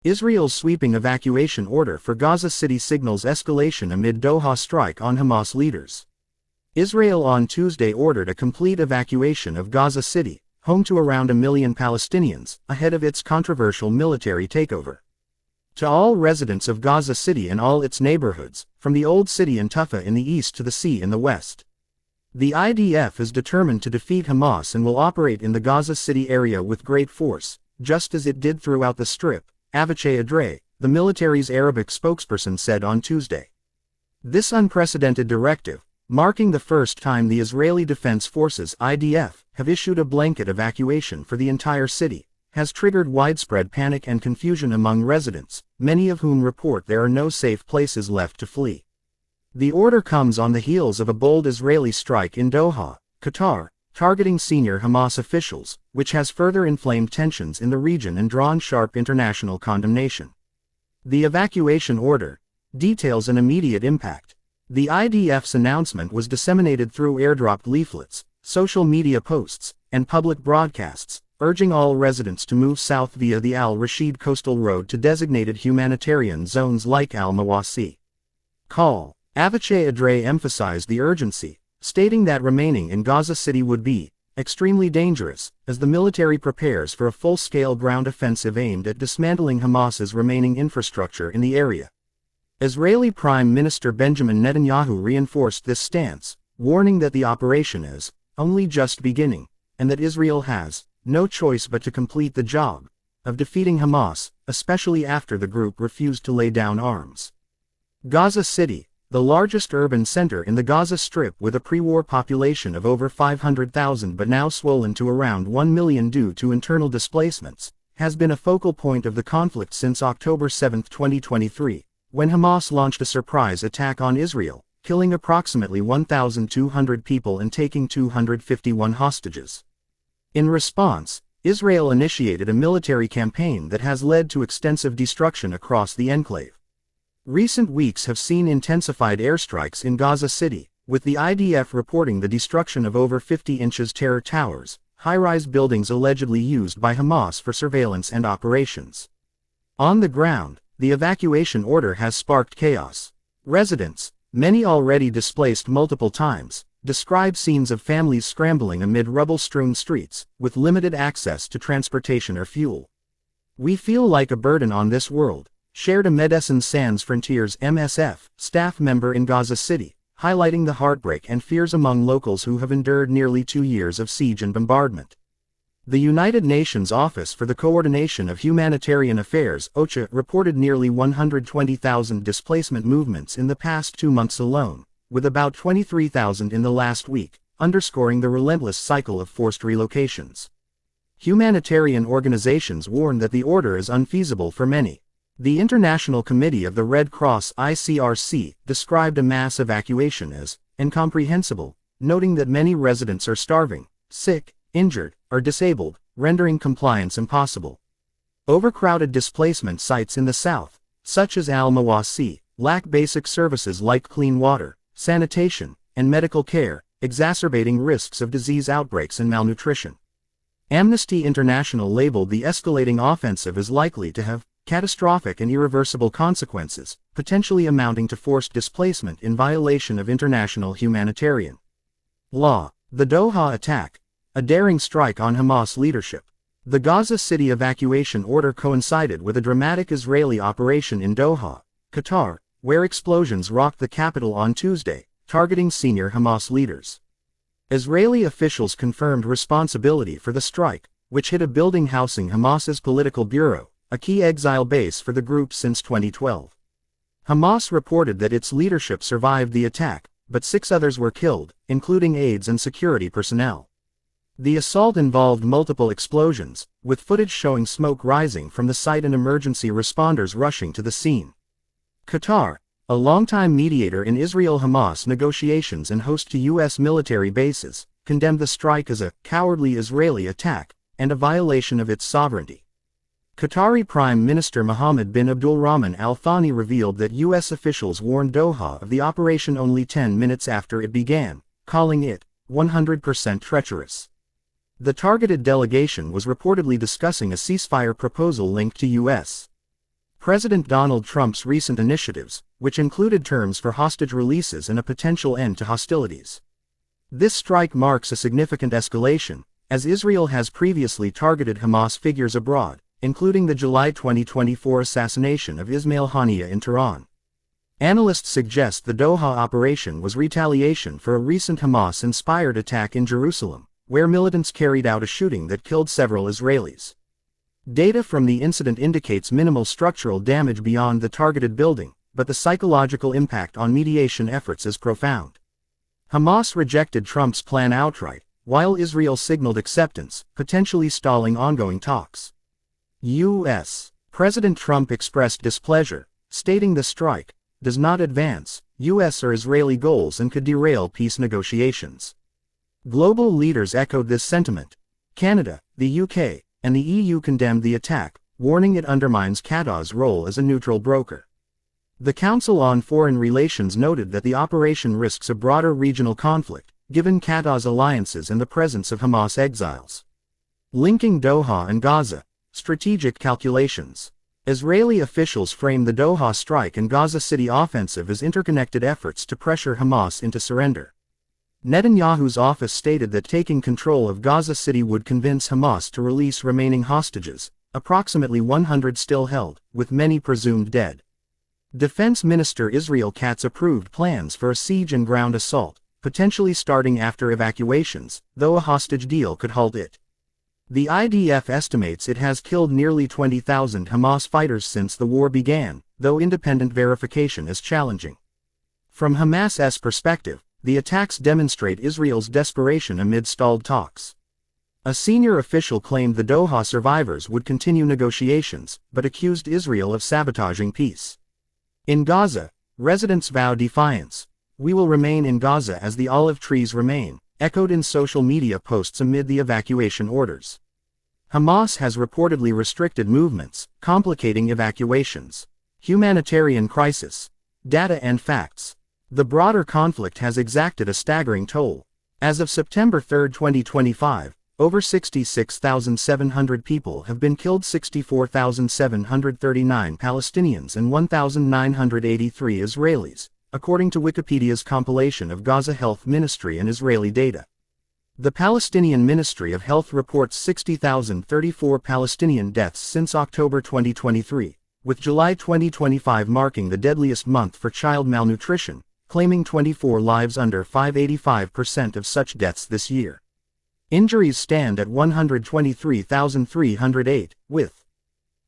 Israel's sweeping evacuation order for Gaza City signals escalation amid Doha strike on Hamas leaders. Israel on Tuesday ordered a complete evacuation of Gaza City, home to around 1 million Palestinians, ahead of its controversial military takeover. To all residents of Gaza City and all its neighborhoods, from the Old City and Tufa in the east to the sea in the west. The IDF is determined to defeat Hamas and will operate in the Gaza City area with great force, just as it did throughout the Strip, Evacuation, the military's Arabic spokesperson said on Tuesday. This unprecedented directive, marking the first time the Israeli Defense Forces (IDF) have issued a blanket evacuation for the entire city, has triggered widespread panic and confusion among residents, many of whom report there are no safe places left to flee. The order comes on the heels of a bold Israeli strike in Doha, Qatar, targeting senior Hamas officials, which has further inflamed tensions in the region and drawn sharp international condemnation. The evacuation order details an immediate impact. The IDF's announcement was disseminated through airdropped leaflets, social media posts, and public broadcasts, urging all residents to move south via the Al-Rashid coastal road to designated humanitarian zones like Al-Mawasi. Call. Evacuation emphasized the urgency, stating that remaining in Gaza City would be extremely dangerous, as the military prepares for a full-scale ground offensive aimed at dismantling Hamas's remaining infrastructure in the area. Israeli Prime Minister Benjamin Netanyahu reinforced this stance, warning that the operation is only just beginning, and that Israel has no choice but to complete the job of defeating Hamas, especially after the group refused to lay down arms. Gaza City, the largest urban center in the Gaza Strip with a pre-war population of over 500,000 but now swollen to around 1 million due to internal displacements, has been a focal point of the conflict since October 7, 2023, when Hamas launched a surprise attack on Israel, killing approximately 1,200 people and taking 251 hostages. In response, Israel initiated a military campaign that has led to extensive destruction across the enclave. Recent weeks have seen intensified airstrikes in Gaza City, with the IDF reporting the destruction of over 50-inch terror towers, high-rise buildings allegedly used by Hamas for surveillance and operations. On the ground, the evacuation order has sparked chaos. Residents, many already displaced multiple times, describe scenes of families scrambling amid rubble-strewn streets, with limited access to transportation or fuel. "We feel like a burden on this world," shared a Médecins Sans Frontières (MSF) staff member in Gaza City, highlighting the heartbreak and fears among locals who have endured nearly 2 years of siege and bombardment. The United Nations Office for the Coordination of Humanitarian Affairs (OCHA) reported nearly 120,000 displacement movements in the past 2 months alone, with about 23,000 in the last week, underscoring the relentless cycle of forced relocations. Humanitarian organizations warn that the order is unfeasible for many. The International Committee of the Red Cross (ICRC) described a mass evacuation as incomprehensible, noting that many residents are starving, sick, injured, or disabled, rendering compliance impossible. Overcrowded displacement sites in the south, such as Al-Mawasi, lack basic services like clean water, sanitation, and medical care, exacerbating risks of disease outbreaks and malnutrition. Amnesty International labeled the escalating offensive as likely to have catastrophic and irreversible consequences, potentially amounting to forced displacement in violation of international humanitarian law. The Doha attack, a daring strike on Hamas leadership. The Gaza City evacuation order coincided with a dramatic Israeli operation in Doha, Qatar, where explosions rocked the capital on Tuesday, targeting senior Hamas leaders. Israeli officials confirmed responsibility for the strike, which hit a building housing Hamas's political bureau, a key exile base for the group since 2012. Hamas reported that its leadership survived the attack, but 6 others were killed, including aides and security personnel. The assault involved multiple explosions, with footage showing smoke rising from the site and emergency responders rushing to the scene. Qatar, a longtime mediator in Israel-Hamas negotiations and host to U.S. military bases, condemned the strike as a cowardly Israeli attack and a violation of its sovereignty. Qatari Prime Minister Mohammed bin Abdulrahman Al Thani revealed that U.S. officials warned Doha of the operation only 10 minutes after it began, calling it 100% treacherous. The targeted delegation was reportedly discussing a ceasefire proposal linked to U.S. President Donald Trump's recent initiatives, which included terms for hostage releases and a potential end to hostilities. This strike marks a significant escalation, as Israel has previously targeted Hamas figures abroad, including the July 2024 assassination of Ismail Haniyeh in Tehran. Analysts suggest the Doha operation was retaliation for a recent Hamas-inspired attack in Jerusalem, where militants carried out a shooting that killed several Israelis. Data from the incident indicates minimal structural damage beyond the targeted building, but the psychological impact on mediation efforts is profound. Hamas rejected Trump's plan outright, while Israel signaled acceptance, potentially stalling ongoing talks. U.S. President Trump expressed displeasure, stating the strike does not advance U.S. or Israeli goals and could derail peace negotiations. Global leaders echoed this sentiment. Canada, the UK, and the EU condemned the attack, warning it undermines Qatar's role as a neutral broker. The Council on Foreign Relations noted that the operation risks a broader regional conflict, given Qatar's alliances and the presence of Hamas exiles. Linking Doha and Gaza, strategic calculations. Israeli officials frame the Doha strike and Gaza City offensive as interconnected efforts to pressure Hamas into surrender. Netanyahu's office stated that taking control of Gaza City would convince Hamas to release remaining hostages, approximately 100 still held, with many presumed dead. Defense Minister Israel Katz approved plans for a siege and ground assault, potentially starting after evacuations, though a hostage deal could halt it. The IDF estimates it has killed nearly 20,000 Hamas fighters since the war began, though independent verification is challenging. From Hamas's perspective, the attacks demonstrate Israel's desperation amid stalled talks. A senior official claimed the Doha survivors would continue negotiations, but accused Israel of sabotaging peace. In Gaza, residents vow defiance. "We will remain in Gaza as the olive trees remain," echoed in social media posts amid the evacuation orders. Hamas has reportedly restricted movements, complicating evacuations. Humanitarian crisis. Data and facts. The broader conflict has exacted a staggering toll. As of September 3, 2025, over 66,700 people have been killed, 64,739 Palestinians and 1,983 Israelis, according to Wikipedia's compilation of Gaza Health Ministry and Israeli data. The Palestinian Ministry of Health reports 60,034 Palestinian deaths since October 2023, with July 2025 marking the deadliest month for child malnutrition, claiming 24 lives under 85% of such deaths this year. Injuries stand at 123,308, with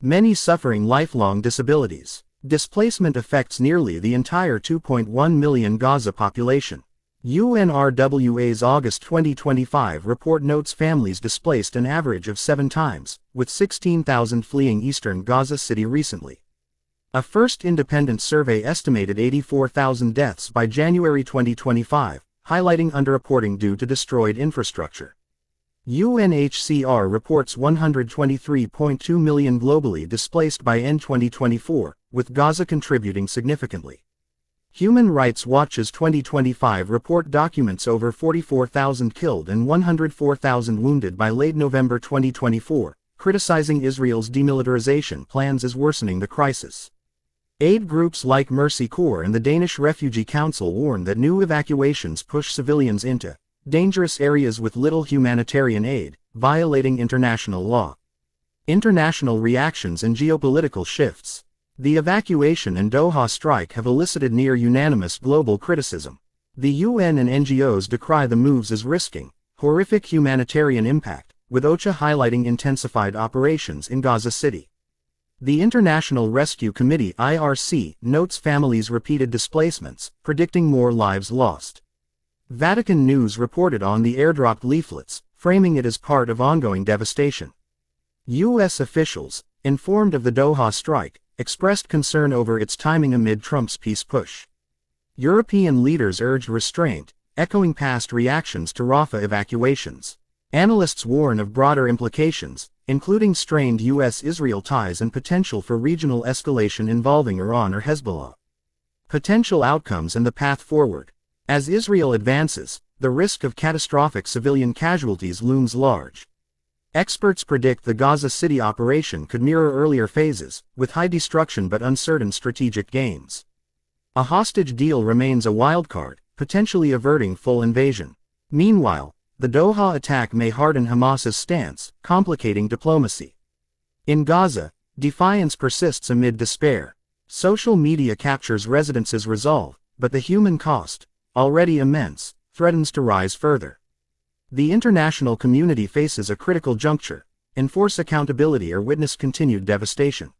many suffering lifelong disabilities. Displacement affects nearly the entire 2.1 million Gaza population. UNRWA's August 2025 report notes families displaced an average of 7 times, with 16,000 fleeing eastern Gaza City recently. A first independent survey estimated 84,000 deaths by January 2025, highlighting underreporting due to destroyed infrastructure. UNHCR reports 123.2 million globally displaced by end 2024, with Gaza contributing significantly. Human Rights Watch's 2025 report documents over 44,000 killed and 104,000 wounded by late November 2024, criticizing Israel's demilitarization plans as worsening the crisis. Aid groups like Mercy Corps and the Danish Refugee Council warn that new evacuations push civilians into dangerous areas with little humanitarian aid, violating international law. International reactions and geopolitical shifts. The evacuation and Doha strike have elicited near-unanimous global criticism. The UN and NGOs decry the moves as risking horrific humanitarian impact, with OCHA highlighting intensified operations in Gaza City. The International Rescue Committee (IRC) notes families' repeated displacements, predicting more lives lost. Vatican News reported on the airdropped leaflets, framing it as part of ongoing devastation. U.S. officials, informed of the Doha strike, expressed concern over its timing amid Trump's peace push. European leaders urged restraint, echoing past reactions to Rafah evacuations. Analysts warn of broader implications, including strained U.S.-Israel ties and potential for regional escalation involving Iran or Hezbollah. Potential outcomes and the path forward. As Israel advances, the risk of catastrophic civilian casualties looms large. Experts predict the Gaza City operation could mirror earlier phases, with high destruction but uncertain strategic gains. A hostage deal remains a wildcard, potentially averting full invasion. Meanwhile, the Doha attack may harden Hamas's stance, complicating diplomacy. In Gaza, defiance persists amid despair. Social media captures residents' resolve, but the human cost, already immense, threatens to rise further. The international community faces a critical juncture: enforce accountability or witness continued devastation.